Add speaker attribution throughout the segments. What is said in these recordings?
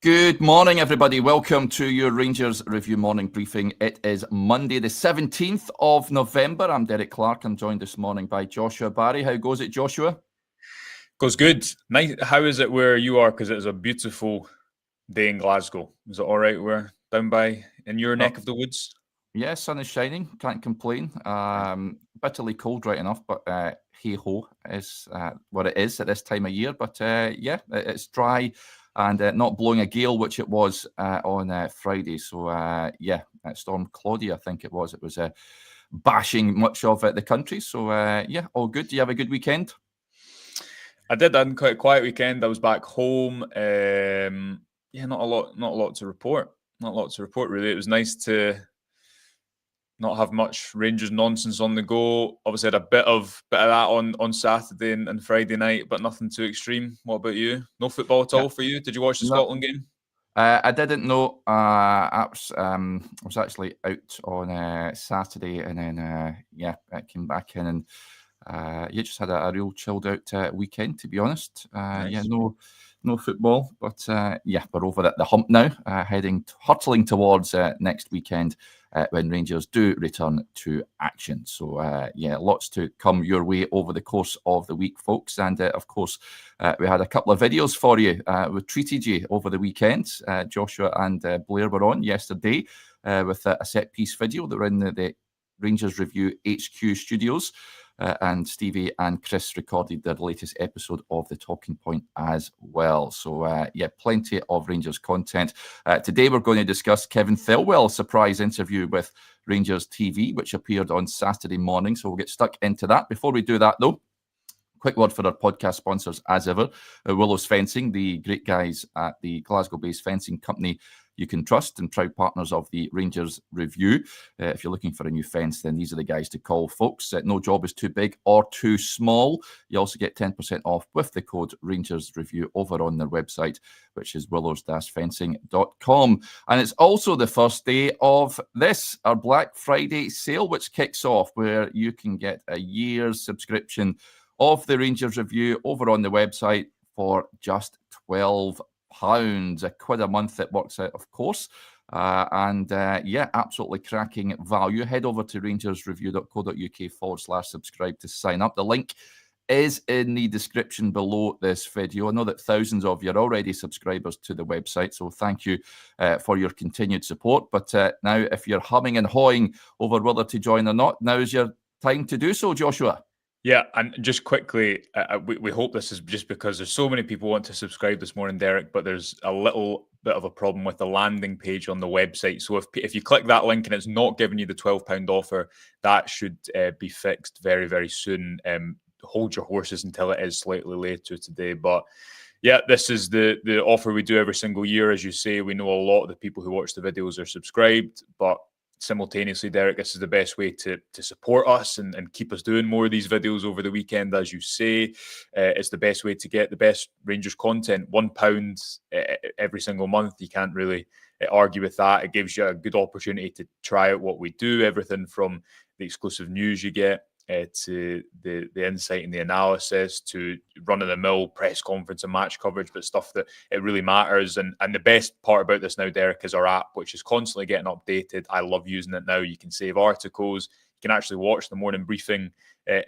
Speaker 1: Good morning, everybody. Welcome to your Rangers Review morning briefing. It is Monday, the 17th of November. I'm Derek Clark. I'm joined this morning by Joshua Barry. How goes it, Joshua?
Speaker 2: Goes good. Nice. How is it where you are? Because it is a beautiful day in Glasgow. Is it all right? We're down by in your neck of the woods.
Speaker 1: Yeah, sun is shining. Can't complain. Bitterly cold, right enough, but hey ho is what it is at this time of year. But yeah, it's dry and not blowing a gale, which it was on Friday. So yeah, Storm Claudia, I think it was. It was bashing much of the country. So yeah, all good. Do you have a good weekend?
Speaker 2: I did. I had quite a quiet weekend. I was back home. Yeah, not a lot to report. Not a lot to report really. It was nice to not have much Rangers nonsense on the go. Obviously, had a bit of that on Saturday and Friday night, but nothing too extreme. What about you? No football at all for you? Did you watch the Scotland game?
Speaker 1: I didn't know. I was actually out on Saturday, and then yeah, I came back in and yeah, just had a real chilled out weekend, to be honest.
Speaker 2: Nice.
Speaker 1: Yeah, no football, but yeah, we're over at the hump now, hurtling towards next weekend when Rangers do return to action. So yeah, lots to come your way over the course of the week, folks. And of course, we had a couple of videos for you. We treated you over the weekend. Joshua and Blair were on yesterday with a set piece video. They were in the Rangers Review HQ studios. And Stevie and Chris recorded their latest episode of The Talking Point as well. So, yeah, plenty of Rangers content. Today, we're going to discuss Kevin Thelwell's surprise interview with Rangers TV, which appeared on Saturday morning. So we'll get stuck into that. Before we do that, though, quick word for our podcast sponsors, as ever. Willow's Fencing, the great guys at the Glasgow-based fencing company you can trust and proud partners of the Rangers Review. If you're looking for a new fence, then these are the guys to call, folks. No job is too big or too small. You also get 10% off with the code Rangers Review over on their website, which is willows-fencing.com. And it's also the first day of our Black Friday sale, which kicks off where you can get a year's subscription of the Rangers Review over on the website for just £12. £1 a month it works out, of course. Yeah, absolutely cracking value. Head over to rangersreview.co.uk/subscribe to sign up. The link is in the description below this video. I know that thousands of you are already subscribers to the website, so thank you for your continued support. But now, if you're humming and hawing over whether to join or not, now's your time to do so, Joshua.
Speaker 2: Yeah, and just quickly, we hope this is just because there's so many people want to subscribe this morning, Derek, but there's a little bit of a problem with the landing page on the website. So if you click that link and it's not giving you the £12 offer, that should be fixed very, very soon. Hold your horses until it is slightly later today. But yeah, this is the offer we do every single year. As you say, we know a lot of the people who watch the videos are subscribed, but simultaneously, Derek, this is the best way to support us and keep us doing more of these videos over the weekend. As you say, it's the best way to get the best Rangers content. £1 every single month. You can't really argue with that. It gives you a good opportunity to try out what we do, everything from the exclusive news you get to the insight and the analysis, to run-of-the-mill press conference and match coverage, but stuff that it really matters. And the best part about this now, Derek, is our app, which is constantly getting updated. I love using it now. You can save articles. You can actually watch the morning briefing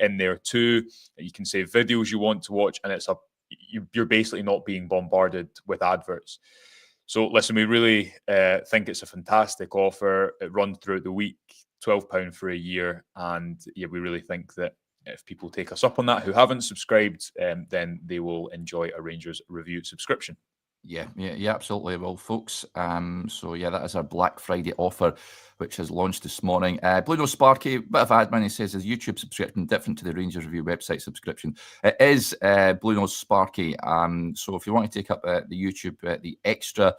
Speaker 2: in there too. You can save videos you want to watch, and you're basically not being bombarded with adverts. So listen, we really think it's a fantastic offer. It runs throughout the week. £12 for a year, and yeah, we really think that if people take us up on that who haven't subscribed, then they will enjoy a Rangers Review subscription.
Speaker 1: Yeah, absolutely. Well, folks, so yeah, that is our Black Friday offer, which has launched this morning. Blue Nose Sparky, bit of admin, he says, is YouTube subscription different to the Rangers Review website subscription? It is Blue Nose Sparky. So if you want to take up the YouTube, the extra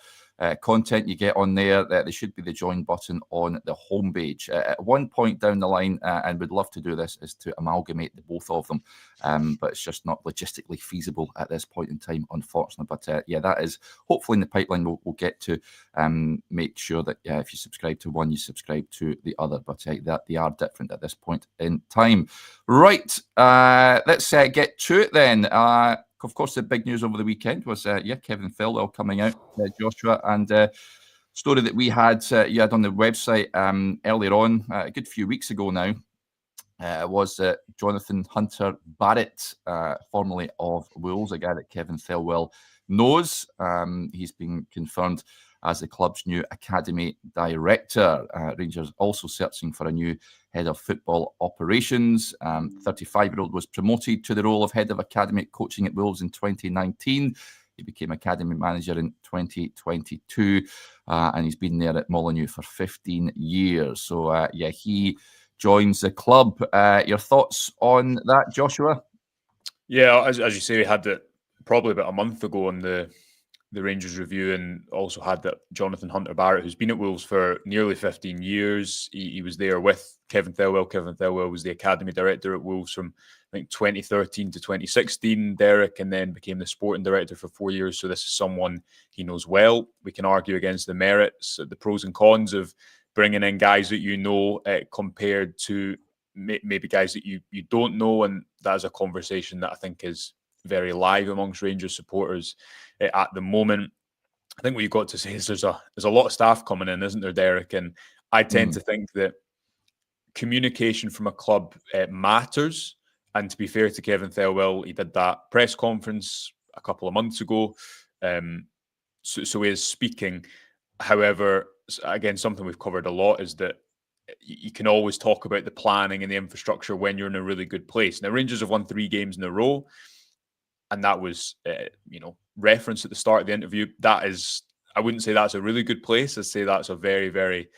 Speaker 1: content you get on there, there should be the join button on the homepage. At one point down the line, and we'd love to do this, is to amalgamate the both of them, but it's just not logistically feasible at this point in time, unfortunately. But yeah, that is hopefully in the pipeline. We'll get to make sure that if you subscribe to one, you subscribe to the other. But that they are different at this point in time. Right, let's get to it then. of course, the big news over the weekend was, Kevin Thelwell coming out, Joshua, and story that we had, you had on the website earlier on, a good few weeks ago now, was Jonathan Hunter Barrett, formerly of Wolves, a guy that Kevin Thelwell knows. He's been confirmed as the club's new academy director. Rangers also searching for a new head of football operations. 35-year-old was promoted to the role of head of academy coaching at Wolves in 2019. He became academy manager in 2022, and he's been there at Molineux for 15 years. So, he joins the club. Your thoughts on that, Joshua?
Speaker 2: Yeah, as you say, we had it probably about a month ago on the Rangers review, and also had that Jonathan Hunter Barrett, who's been at Wolves for nearly 15 years. He was there with Kevin Thelwell. Kevin Thelwell was the academy director at Wolves from, I think, 2013 to 2016, Derek, and then became the sporting director for 4 years. So this is someone he knows well. We can argue against the merits, the pros and cons of bringing in guys that compared to maybe guys that you don't know, and that is a conversation that I think is very live amongst Rangers supporters at the moment. I think what you've got to say is there's a lot of staff coming in, isn't there, Derek? And I tend to think that communication from a club matters. And to be fair to Kevin Thelwell, he did that press conference a couple of months ago. So he is speaking. However, again, something we've covered a lot is that you can always talk about the planning and the infrastructure when you're in a really good place. Now, Rangers have won 3 games in a row, and that was, referenced at the start of the interview. That is, I wouldn't say that's a really good place. I'd say that's a very, very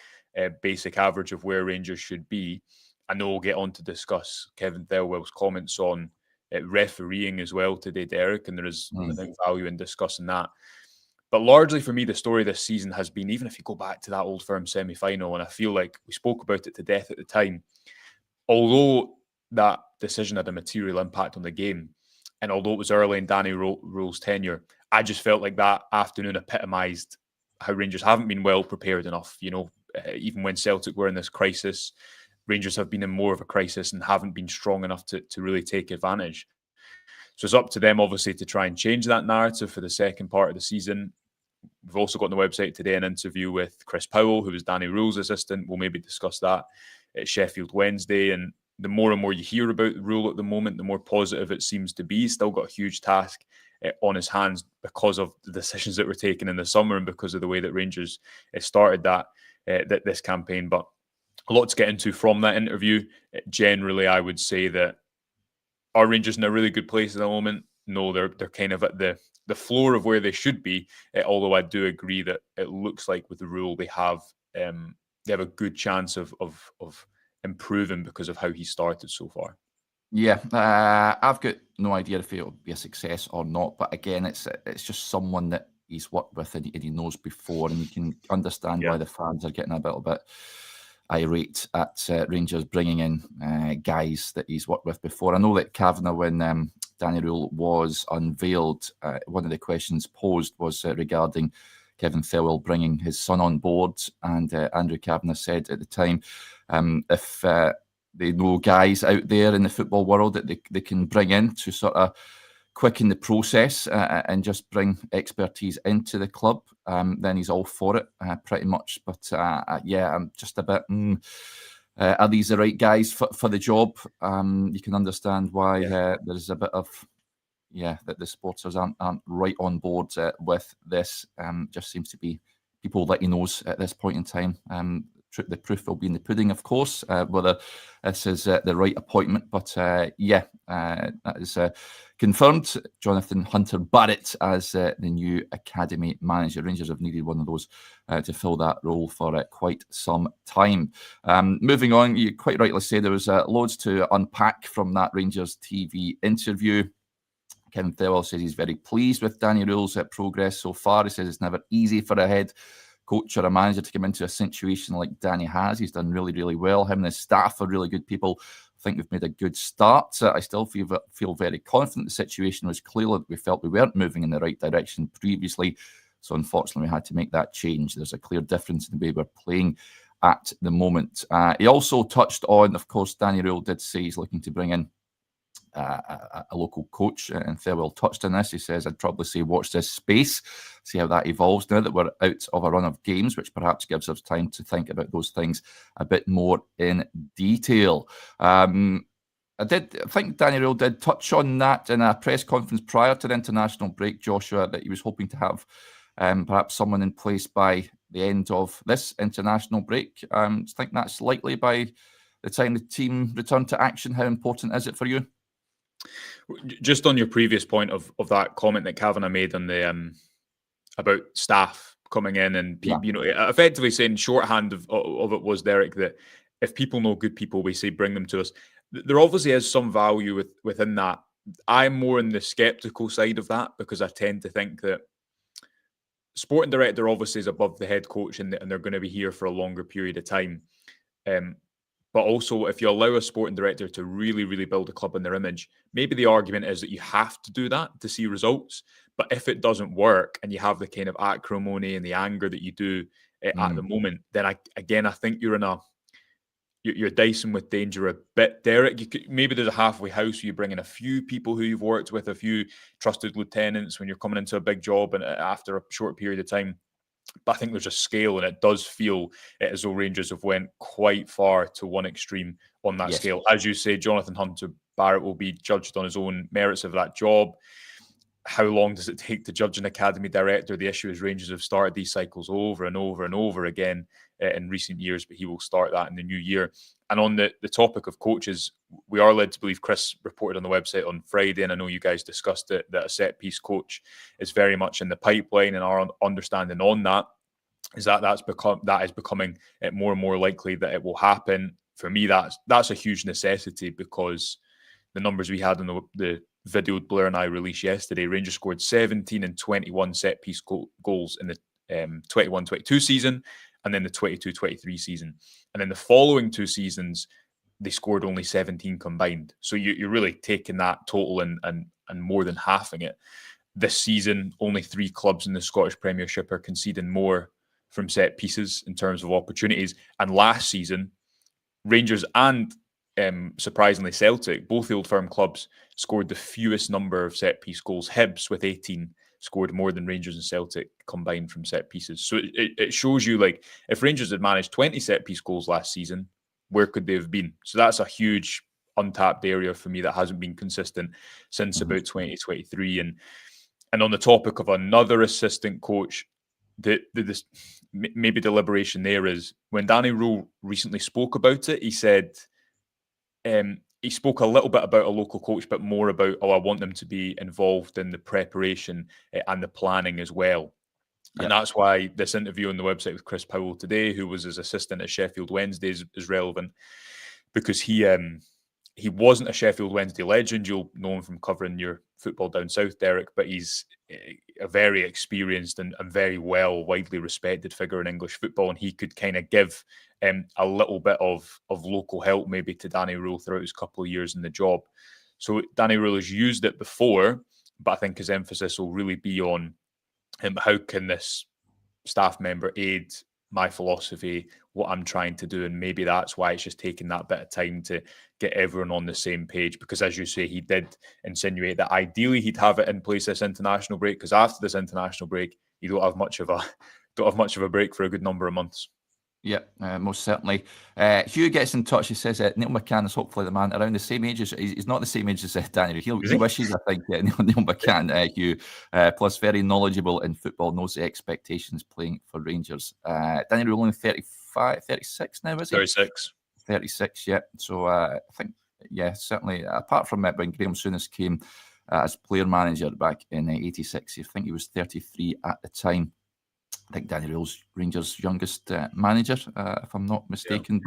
Speaker 2: basic average of where Rangers should be. I know we'll get on to discuss Kevin Thelwell's comments on refereeing as well today, Derek, and there is, I think, value in discussing that. But largely for me, the story this season has been, even if you go back to that Old Firm semi-final, and I feel like we spoke about it to death at the time, although that decision had a material impact on the game, and although it was early in Danny Rohl's tenure, I just felt like that afternoon epitomised how Rangers haven't been well prepared enough. Even when Celtic were in this crisis, Rangers have been in more of a crisis and haven't been strong enough to really take advantage. So it's up to them, obviously, to try and change that narrative for the second part of the season. We've also got on the website today an interview with Chris Powell, who was Danny Rohl's assistant. We'll maybe discuss that at Sheffield Wednesday. And the more and more you hear about Rohl at the moment, the more positive it seems to be. He's still got a huge task on his hands because of the decisions that were taken in the summer and because of the way that Rangers started this campaign. But a lot to get into from that interview. Generally, I would say that are Rangers in a really good place at the moment? No, they're kind of at the floor of where they should be. Although I do agree that it looks like with the Rohl they have a good chance of improving because of how he started so far.
Speaker 1: Yeah, I've got no idea if it'll be a success or not. But again, it's just someone that he's worked with and he knows before, and you can understand why the fans are getting a little bit irate at Rangers bringing in guys that he's worked with before. I know that Kavanagh, when Danny Rohl was unveiled, one of the questions posed was regarding Kevin Thelwell bringing his son on board, and Andrew Kavanagh said at the time, if they know guys out there in the football world that they can bring in to sort of quicken the process and just bring expertise into the club, then he's all for it, pretty much. But I'm just a bit, are these the right guys for the job? You can understand why there's a bit of, that the supporters aren't right on board with this. Just seems to be people that he knows at this point in time. The proof will be in the pudding, of course, whether this is the right appointment. But that is confirmed. Jonathan Hunter Barrett as the new academy manager. Rangers have needed one of those to fill that role for quite some time. Moving on, you quite rightly say there was loads to unpack from that Rangers TV interview. Kevin Thelwell says he's very pleased with Danny Rohl's progress so far. He says it's never easy for a head coach or a manager to come into a situation like Danny has. He's done really, really well. Him and his staff are really good people. I think we've made a good start. I still feel very confident. The situation was clear that we felt we weren't moving in the right direction previously. So unfortunately, we had to make that change. There's a clear difference in the way we're playing at the moment. He also touched on, of course, Danny Rohl did say he's looking to bring in a local coach, and Thelwell touched on this. He says, I'd probably say watch this space, see how that evolves now that we're out of a run of games, which perhaps gives us time to think about those things a bit more in detail. I think Danny Rohl did touch on that in a press conference prior to the international break, Joshua, that he was hoping to have perhaps someone in place by the end of this international break. Do you think that's likely by the time the team return to action? How important is it for you?
Speaker 2: Just on your previous point of that comment that Kavanagh made on the about staff coming in and effectively saying shorthand of it was, Derek, that if people know good people, we say bring them to us. There obviously is some value within that. I'm more on the skeptical side of that because I tend to think that sporting director obviously is above the head coach and they're going to be here for a longer period of time. But also, if you allow a sporting director to really, really build a club in their image, maybe the argument is that you have to do that to see results. But if it doesn't work and you have the kind of acrimony and the anger that you do at the moment, then I think you're dicing with danger a bit, Derek. Maybe there's a halfway house where you bring in a few people who you've worked with, a few trusted lieutenants when you're coming into a big job and after a short period of time. But I think there's a scale, and it does feel as though Rangers have went quite far to one extreme on that scale. As you say, Jonathan Hunter-Barrett will be judged on his own merits of that job. How long does it take to judge an academy director? The issue is Rangers have started these cycles over and over and over again in recent years, but he will start that in the new year. And on the topic of coaches, we are led to believe, Chris reported on the website on Friday, and I know you guys discussed it, that a set-piece coach is very much in the pipeline, and our understanding on that is that is becoming more and more likely that it will happen. For me, that's a huge necessity because the numbers we had on the video Blair and I released yesterday, Rangers scored 17 and 21 set-piece goals in the 21-22 season, and then the 22-23 season. And then the following two seasons, they scored only 17 combined. So you're really taking that total and more than halving it. This season, only 3 clubs in the Scottish Premiership are conceding more from set pieces in terms of opportunities. And last season, Rangers and surprisingly Celtic, both the Old Firm clubs, scored the fewest number of set piece goals. Hibs with 18 scored more than Rangers and Celtic combined from set pieces. So it shows you, like, if Rangers had managed 20 set piece goals last season, where could they have been? So that's a huge untapped area for me that hasn't been consistent since about 2023. And on the topic of another assistant coach, maybe the liberation there is when Danny Rohl recently spoke about it, he said he spoke a little bit about a local coach, but more about, I want them to be involved in the preparation and the planning as well. Yep. And that's why this interview on the website with Chris Powell today, who was his assistant at Sheffield Wednesday, is relevant because he wasn't a Sheffield Wednesday legend. You'll know him from covering your football down south, Derek, but he's a very experienced and very widely respected figure in English football, and he could kind of give a little bit of local help maybe to Danny Rohl throughout his couple of years in the job. So Danny Rohl has used it before, but I think his emphasis will really be on how can this staff member aid my philosophy, what I'm trying to do, and maybe that's why it's just taking that bit of time to get everyone on the same page. Because as you say, he did insinuate that ideally he'd have it in place this international break, because after this international break, you don't have much of a break for a good number of months.
Speaker 1: Yeah, most certainly. Hugh gets in touch. He says Neil McCann is hopefully the man around the same age as he's not the same age as Danny. He wishes, I think, Neil McCann, Hugh, plus very knowledgeable in football, knows the expectations playing for Rangers. Danny Rohl only 36 now, is he? 36, yeah. So I think, yeah, certainly, apart from when Graham Souness came as player manager back in 86, I think he was 33 at the time. I think Danny Rohl's Rangers' youngest manager, if I'm not mistaken.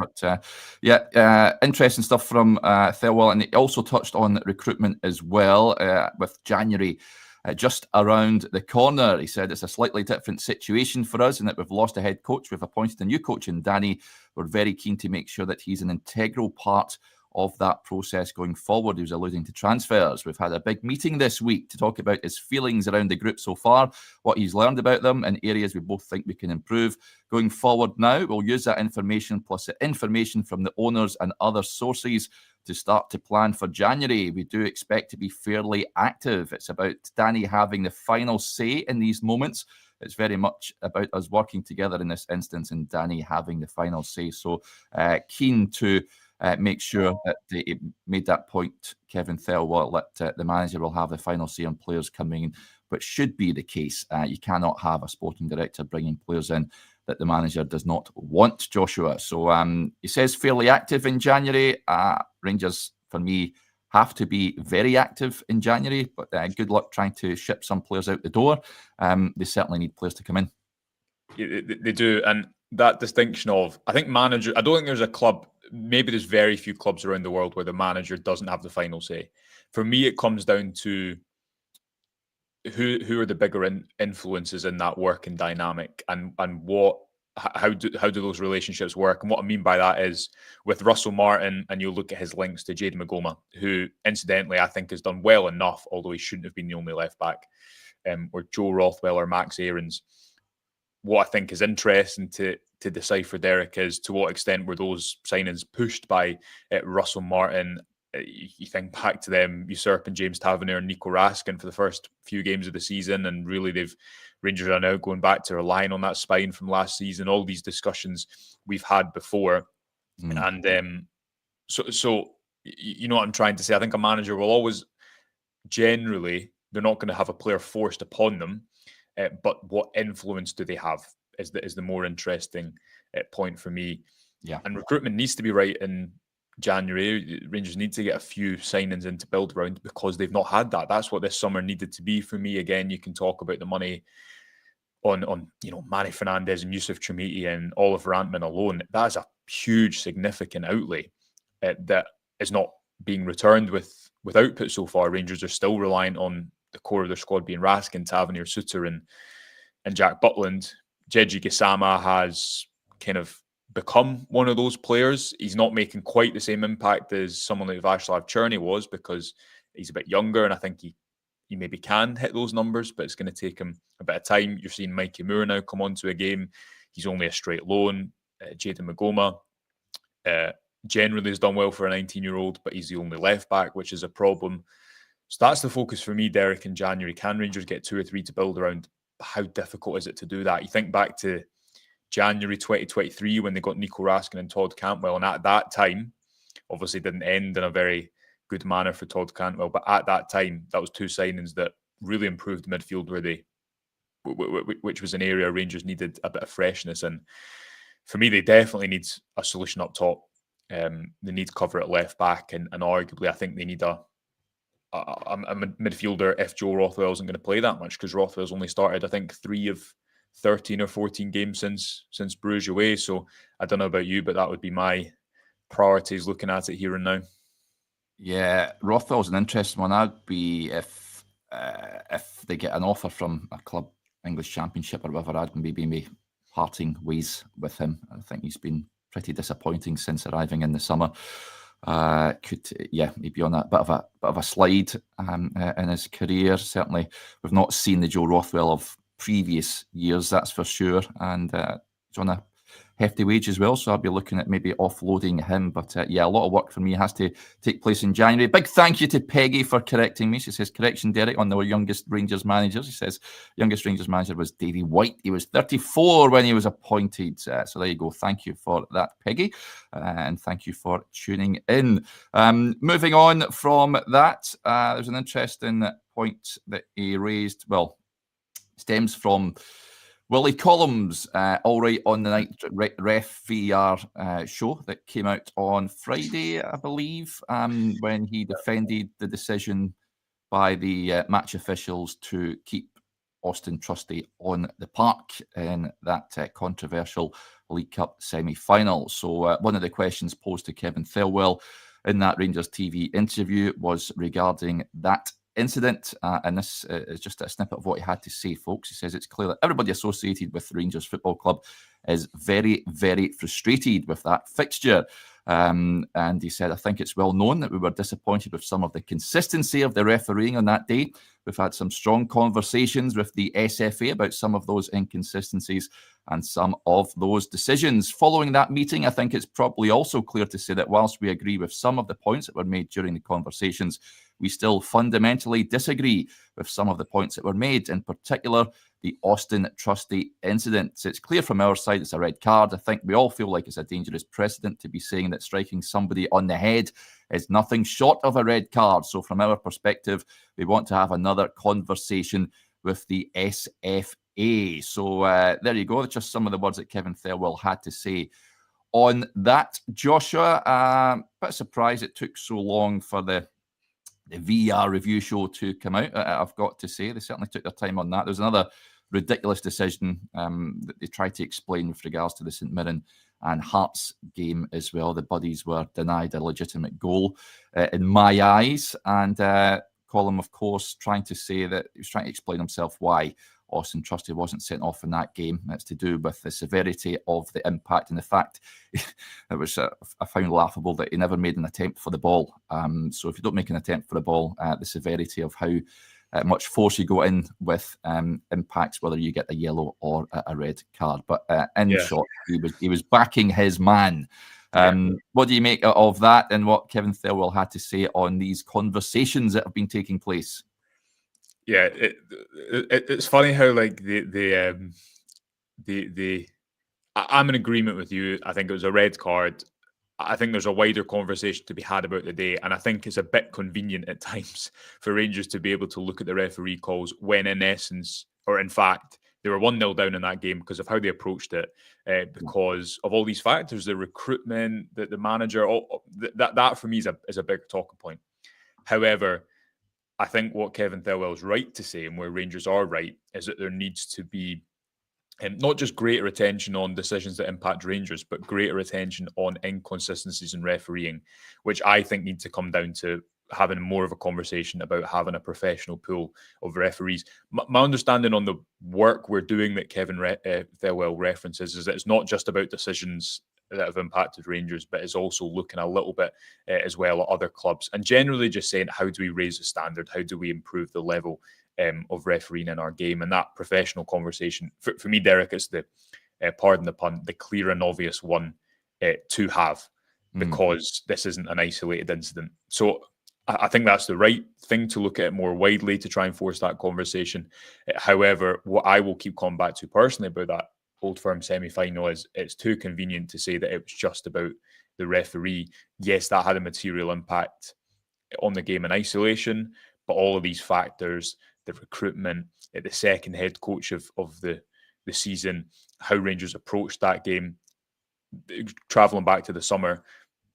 Speaker 1: Yeah. But interesting stuff from Thelwell. And he also touched on recruitment as well, with January just around the corner. He said it's a slightly different situation for us in that we've lost a head coach. We've appointed a new coach in Danny. We're very keen to make sure that he's an integral part of that process going forward. He was alluding to transfers. We've had a big meeting this week to talk about his feelings around the group so far, what he's learned about them, and areas we both think we can improve. Going forward now, we'll use that information plus the information from the owners and other sources to start to plan for January. We do expect to be fairly active. It's about Danny having the final say in these moments. It's very much about us working together in this instance and Danny having the final say. So keen to make sure that he made that point, Kevin Thelwell, that the manager will have the final say on players coming in, which should be the case. You cannot have a sporting director bringing players in that the manager does not want, Joshua. So he says fairly active in January. Rangers, for me, have to be very active in January, but good luck trying to ship some players out the door. They certainly need players to come in.
Speaker 2: Yeah, they do. And that distinction of, I think manager, I don't think there's a club, maybe there's very few clubs around the world where the manager doesn't have the final say. For me, it comes down to who are the bigger influences in that working dynamic, and how do those relationships work. And what I mean by that is with Russell Martin, and you look at his links to Jade Magoma, who incidentally I think has done well enough, although he shouldn't have been the only left back, or Joe Rothwell or Max Aarons. What I think is interesting to decipher, Derek, is to what extent were those signings pushed by Russell Martin. You think back to them usurping James Tavernier and Nico Raskin for the first few games of the season, and really Rangers are now going back to relying on that spine from last season. All these discussions we've had before, and so you know what I'm trying to say. I think a manager will always, generally, they're not going to have a player forced upon them. But what influence do they have is the more interesting point for me.
Speaker 1: Yeah.
Speaker 2: And recruitment needs to be right in January. Rangers need to get a few signings in to build around, because they've not had that. That's what this summer needed to be for me. Again, you can talk about the money on Manny Fernandez and Yusuf Chamiti and Oliver Antman alone. That is a huge, significant outlay that is not being returned with output so far. Rangers are still reliant on the core of their squad being Raskin, Tavernier, Suter, and Jack Butland. Jeji Gisama has kind of become one of those players. He's not making quite the same impact as someone like Václav Černý was, because he's a bit younger, and I think he maybe can hit those numbers, but it's going to take him a bit of time. You're seeing Mikey Moore now come onto a game. He's only a straight loan. Jayden Magoma generally has done well for a 19-year-old, but he's the only left back, which is a problem. So that's the focus for me, Derek, in January. Can Rangers get 2 or 3 to build around? How difficult is it to do that? You think back to January 2023 when they got Nico Raskin and Todd Cantwell, and at that time, obviously didn't end in a very good manner for Todd Cantwell, but at that time, that was 2 signings that really improved the midfield, which was an area Rangers needed a bit of freshness in. For me, they definitely need a solution up top. They need cover at left back, and arguably, I think they need a midfielder if Joe Rothwell isn't going to play that much, because Rothwell's only started, I think, 3 of 13 or 14 games since Bruges away. So I don't know about you, but that would be my priorities looking at it here and now.
Speaker 1: Yeah, Rothwell's an interesting one. I'd be, if they get an offer from a club, English Championship or whatever, I'd maybe parting ways with him. I think he's been pretty disappointing since arriving in the summer. Maybe on a bit of a slide in his career. Certainly, we've not seen the Joe Rothwell of previous years, that's for sure. And he's on a hefty wage as well, so I'll be looking at maybe offloading him. But a lot of work for me has to take place in January. Big thank you to Peggy for correcting me. She says, correction, Derek, on the youngest Rangers managers. She says, youngest Rangers manager was Davy White. He was 34 when he was appointed. So there you go. Thank you for that, Peggy. And thank you for tuning in. Moving on from that, there's an interesting point that he raised. Well, stems from Willie Collins, All Right on the Night Ref VAR show that came out on Friday, I believe, when he defended the decision by the match officials to keep Austin Trusty on the park in that controversial League Cup semi-final. So one of the questions posed to Kevin Thelwell in that Rangers TV interview was regarding that incident, and this is just a snippet of what he had to say, folks. He says it's clear that everybody associated with the Rangers Football Club is very, very frustrated with that fixture. And he said, I think it's well known that we were disappointed with some of the consistency of the refereeing on that day. We've had some strong conversations with the SFA about some of those inconsistencies and some of those decisions. Following that meeting, I think it's probably also clear to say that whilst we agree with some of the points that were made during the conversations, we still fundamentally disagree with some of the points that were made, in particular, the Austin Trusty incident. So it's clear from our side it's a red card. I think we all feel like it's a dangerous precedent to be saying that striking somebody on the head is nothing short of a red card. So from our perspective, we want to have another conversation with the SFA. So there you go. That's just some of the words that Kevin Thelwell had to say on that. Joshua, bit surprised it took so long for the VR review show to come out. I've got to say, they certainly took their time on that. There's another ridiculous decision that they tried to explain with regards to the St Mirren and Hearts game as well. The Buddies were denied a legitimate goal in my eyes. And Colin, of course, trying to say that he was trying to explain himself why Austin Trusty wasn't sent off in that game. That's to do with the severity of the impact and the fact it was, I found laughable that he never made an attempt for the ball. So if you don't make an attempt for the ball, the severity of how much force you go in with impacts whether you get a yellow or a red card. But in short, he was backing his man. What do you make of that and what Kevin Thelwell had to say on these conversations that have been taking place?
Speaker 2: Yeah, it's funny how like I'm in agreement with you. I think it was a red card. I think there's a wider conversation to be had about the day, and I think it's a bit convenient at times for Rangers to be able to look at the referee calls when, in essence, or in fact, they were 1-0 down in that game because of how they approached it, because of all these factors, the recruitment, the manager, that for me is a big talking point. However, I think what Kevin Thelwell is right to say, and where Rangers are right, is that there needs to be not just greater attention on decisions that impact Rangers, but greater attention on inconsistencies in refereeing, which I think need to come down to having more of a conversation about having a professional pool of referees. My understanding on the work we're doing that Kevin Thelwell references is that it's not just about decisions that have impacted Rangers, but is also looking a little bit as well at other clubs, and generally just saying, how do we raise the standard? How do we improve the level of refereeing in our game? And that professional conversation, for me, Derek, is the, pardon the pun, the clear and obvious one to have, because this isn't an isolated incident. So I think that's the right thing to look at more widely to try and force that conversation. However, what I will keep coming back to personally about that Old Firm semi-final is it's too convenient to say that it was just about the referee. Yes, that had a material impact on the game in isolation, but all of these factors, the recruitment, the second head coach of the season, how Rangers approached that game, travelling back to the summer,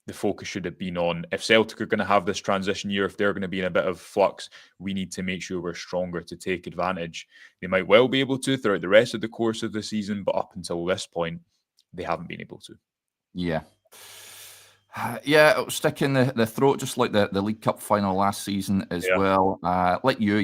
Speaker 2: the focus should have been on, if Celtic are going to have this transition year, if they're going to be in a bit of flux, we need to make sure we're stronger to take advantage. They might well be able to throughout the rest of the course of the season, but up until this point, they haven't been able to.
Speaker 1: Yeah. Yeah, it'll stick in the throat, just like the League Cup final last season as well. Like you,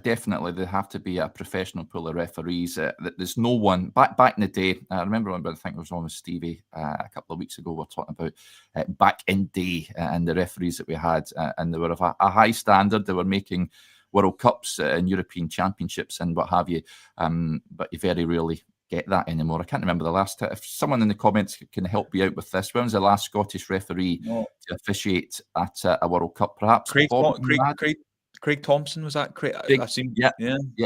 Speaker 1: definitely there have to be a professional pool of referees. There's no one back in the day. I remember when I think it was on with Stevie a couple of weeks ago. We were talking about back in day and the referees that we had, and they were of a high standard. They were making World Cups and European Championships and what have you, but you very rarely get that anymore. I can't remember the last time. If someone in the comments can help me out with this, when was the last Scottish referee to officiate at a World Cup? Perhaps
Speaker 2: Craig Thompson, was that? I've seen,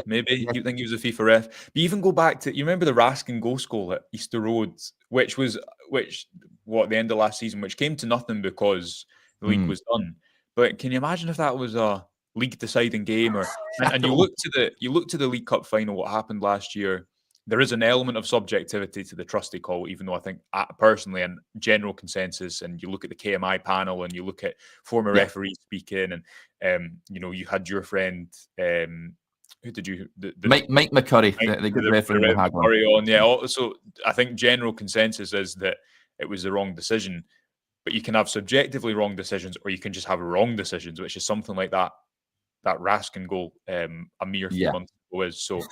Speaker 2: maybe.
Speaker 1: Yeah.
Speaker 2: You think he was a FIFA ref? But even go back to, you remember the Raskin goal goal at Easter Road, which the end of last season, which came to nothing because the league was done. But can you imagine if that was a league deciding game? And you look to the League Cup final, what happened last year. There is an element of subjectivity to the Trusty call, even though I think personally and general consensus, and you look at the KMI panel and you look at former referees speaking, and you had your friend, who did you?
Speaker 1: Mike McCurry, the good referee
Speaker 2: on. So I think general consensus is that it was the wrong decision, but you can have subjectively wrong decisions, or you can just have wrong decisions, which is something like that Raskin goal a mere few months ago is. So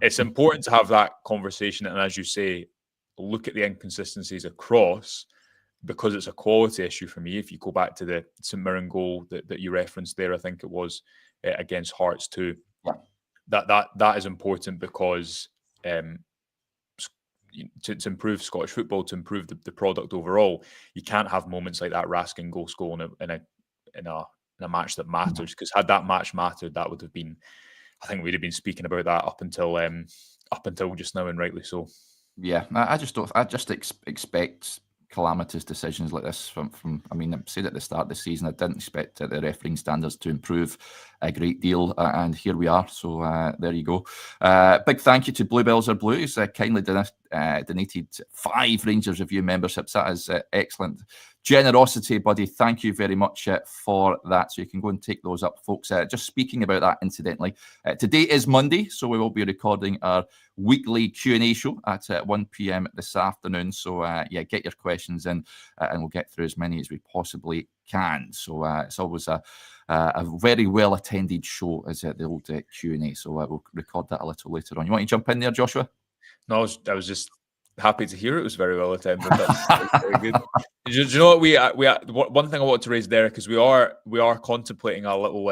Speaker 2: it's important to have that conversation, and as you say, look at the inconsistencies across, because it's a quality issue for me. If you go back to the St Mirren goal that you referenced there, I think it was against Hearts too.
Speaker 1: Yeah.
Speaker 2: That is important because to improve Scottish football, to improve the product overall, you can't have moments like that Raskin goal score in a match that matters. Because had that match mattered, that would have been, I think we'd have been speaking about that up until just now, and rightly so.
Speaker 1: Yeah, I just expect calamitous decisions like this from. I mean, I said at the start of the season, I didn't expect the refereeing standards to improve a great deal, and here we are. So there you go. Big thank you to Bluebells Are Blue, who's kindly donated 5 Rangers Review memberships. That is excellent generosity, buddy. Thank you very much for that. So you can go and take those up, folks. Just speaking about that, incidentally, today is Monday, so we will be recording our weekly Q&A show at 1 p.m. this afternoon. So yeah, get your questions in, and we'll get through as many as we possibly can. So it's always a very well attended show, as the old Q&A. So we'll record that a little later on. You want to jump in there, Joshua?
Speaker 2: No, I was just happy to hear it was very well attended. That's very good. Do you know what one thing I want to raise, Derek, is we are contemplating a little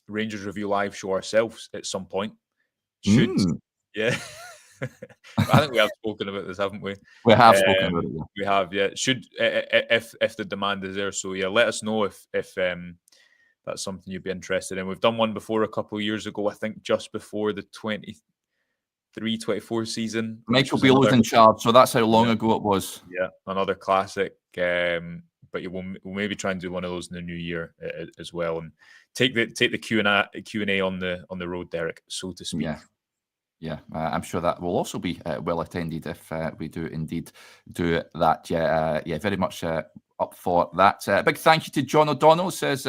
Speaker 2: Rangers Review live show ourselves at some point. Yeah. I think we have spoken about this, haven't we?
Speaker 1: We have spoken about it. Yeah.
Speaker 2: We have, yeah. Should if the demand is there, so yeah, let us know if that's something you'd be interested in. We've done one before a couple of years ago, I think, just before the 23-24 season.
Speaker 1: Michael Beale was in charge, so that's how long ago it was.
Speaker 2: Yeah, another classic. But we'll maybe try and do one of those in the new year as well, and take the Q&A on the road, Derek, so to speak.
Speaker 1: Yeah, I'm sure that will also be well attended if we do indeed do that. Yeah, very much up for that. Big thank you to John O'Donnell. Says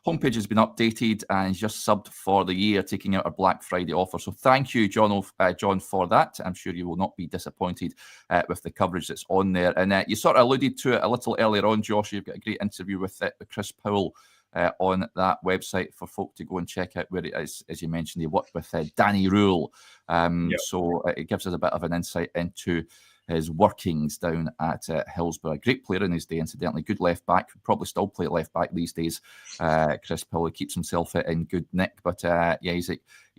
Speaker 1: homepage has been updated and he's just subbed for the year, taking out our Black Friday offer. So thank you, John, for that. I'm sure you will not be disappointed with the coverage that's on there. And you sort of alluded to it a little earlier on, Josh. You've got a great interview with Chris Powell on that website for folk to go and check out, where it is, as you mentioned, he worked with Danny Rohl. So it gives us a bit of an insight into his workings down at Hillsborough. Great player in his day, incidentally. Good left back. Probably still play at left back these days. Chris Powell keeps himself in good nick. But yeah, he's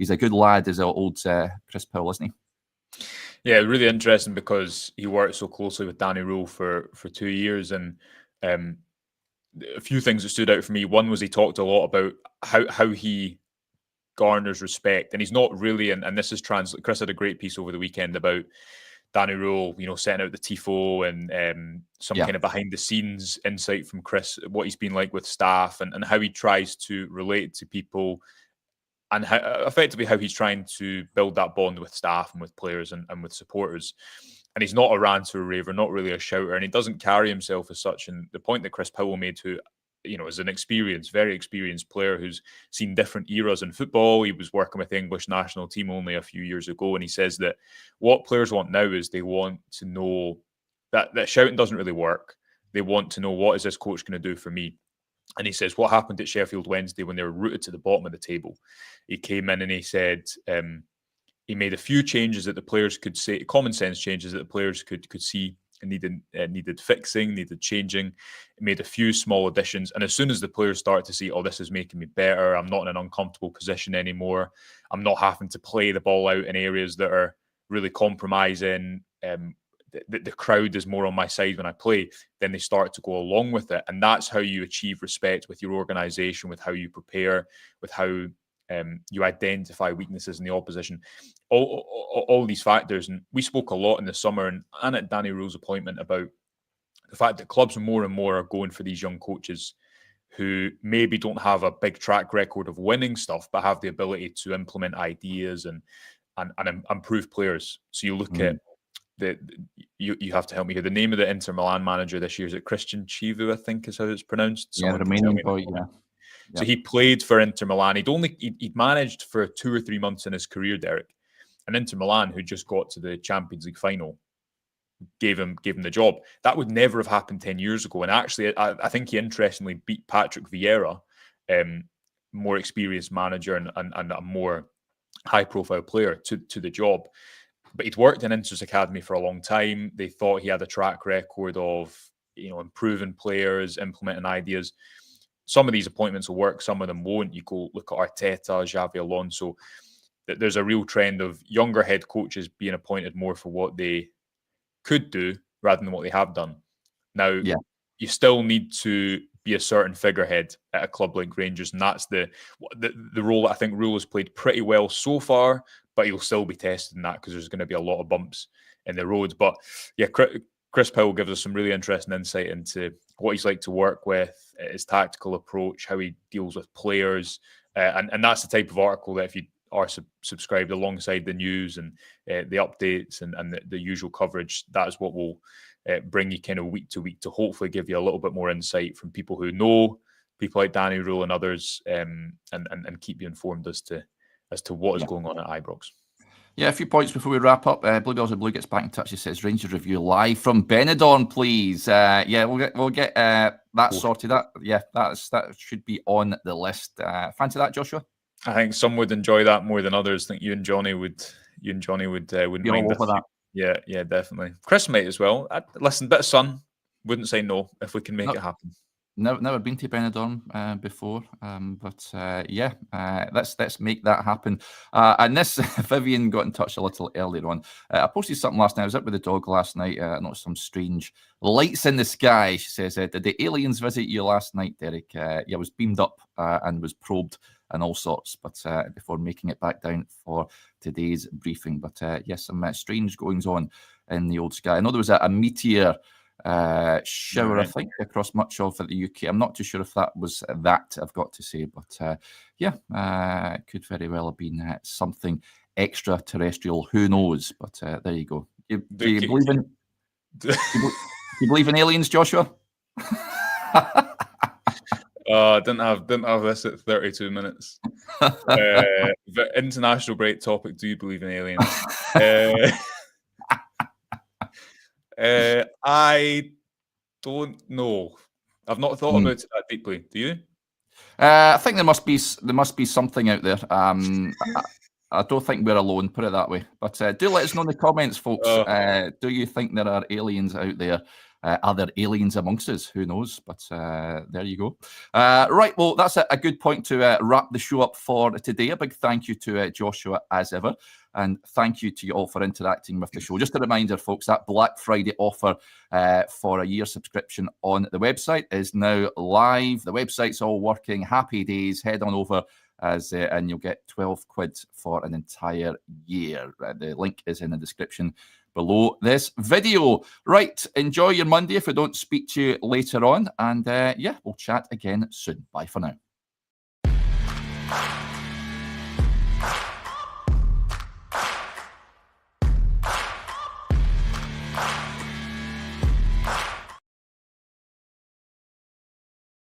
Speaker 1: a good lad, is old Chris Powell, isn't he?
Speaker 2: Yeah, really interesting because he worked so closely with Danny Rohl for 2 years, and a few things that stood out for me. One was he talked a lot about how he garners respect, and he's not really, and this is Chris had a great piece over the weekend about Danny Rohl, setting out the tifo and some kind of behind the scenes insight from Chris, what he's been like with staff and how he tries to relate to people, and effectively how he's trying to build that bond with staff and with players and with supporters. And he's not a ranter or raver, not really a shouter, and he doesn't carry himself as such. And the point that Chris Powell made, who, is an very experienced player who's seen different eras in football. He was working with the English national team only a few years ago, and he says that what players want now is they want to know that shouting doesn't really work. They want to know, what is this coach going to do for me? And he says, what happened at Sheffield Wednesday when they were rooted to the bottom of the table? He came in and he said, he made a few changes that the players could say, common sense changes that the players could see and needed fixing, needed changing. He made a few small additions. And as soon as the players started to see, oh, this is making me better, I'm not in an uncomfortable position anymore, I'm not having to play the ball out in areas that are really compromising, the crowd is more on my side when I play, then they start to go along with it. And that's how you achieve respect with your organisation, with how you prepare, with how you identify weaknesses in the opposition, all these factors. And we spoke a lot in the summer and at Danny Rohl's appointment about the fact that clubs more and more are going for these young coaches who maybe don't have a big track record of winning stuff, but have the ability to implement ideas and improve players. So you look at you have to help me here. The name of the Inter Milan manager this year, is it Christian Chivu, I think is how it's pronounced.
Speaker 1: Yeah, the Romanian boy, yeah.
Speaker 2: So he played for Inter Milan. He'd managed for 2 or 3 months in his career, Derek. And Inter Milan, who just got to the Champions League final, gave him the job. That would never have happened 10 years ago. And actually, I think he interestingly beat Patrick Vieira, more experienced manager and a more high-profile player, to the job. But he'd worked in Inter's academy for a long time. They thought he had a track record of improving players, implementing ideas. Some of these appointments will work, some of them won't. You go look at Arteta, Xavi Alonso. There's a real trend of younger head coaches being appointed more for what they could do rather than what they have done. Now, you still need to be a certain figurehead at a club like Rangers, and that's the role that I think Rohl has played pretty well so far, but he'll still be tested in that because there's going to be a lot of bumps in the road. But yeah, Chris Powell gives us some really interesting insight into what he's like to work with, his tactical approach, how he deals with players, and that's the type of article that if you are subscribed alongside the news and the updates and the usual coverage, that is what will bring you kind of week to week to hopefully give you a little bit more insight from people who know, people like Danny Rohl and others, and keep you informed as to what is going on at Ibrox.
Speaker 1: Yeah, a few points before we wrap up. Bluebells and Blue gets back in touch. He says, Rangers review live from Benidorm, please. We'll get that sorted. That should be on the list. Fancy that, Joshua?
Speaker 2: I think some would enjoy that more than others. I think you and Johnny would wouldn't mind
Speaker 1: that.
Speaker 2: Yeah, definitely. Chris might as well. Listen, bit of sun. Wouldn't say no if we can make it happen.
Speaker 1: Never been to Benidorm before, but let's make that happen. And this, Vivian got in touch a little earlier on. I posted something last night. I was up with the dog last night. I noticed some strange lights in the sky. She says, did the aliens visit you last night, Derek? I was beamed up and was probed and all sorts, but before making it back down for today's briefing. But some strange goings on in the old sky. I know there was a meteor shower, I think, across much of the UK. I'm not too sure if that was that, I've got to say, but it could very well have been something extraterrestrial. Who knows? But there you go. Do you believe in? Do you believe in aliens, Joshua?
Speaker 2: Didn't have this at 32 minutes. The international break topic. Do you believe in aliens? I don't know. I've not thought about it that deeply. Do you?
Speaker 1: I think there must be something out there. I don't think we're alone, put it that way. But do let us know in the comments, folks. Do you think there are aliens out there? Are there aliens amongst us? Who knows? But there you go. Right, well, that's a good point to wrap the show up for today. A big thank you to Joshua, as ever. And thank you to you all for interacting with the show. Just a reminder, folks, that Black Friday offer for a year subscription on the website is now live. The website's all working. Happy days. Head on over and you'll get 12 quid for an entire year. The link is in the description below this video. Right, enjoy your Monday if we don't speak to you later on. And we'll chat again soon. Bye for now.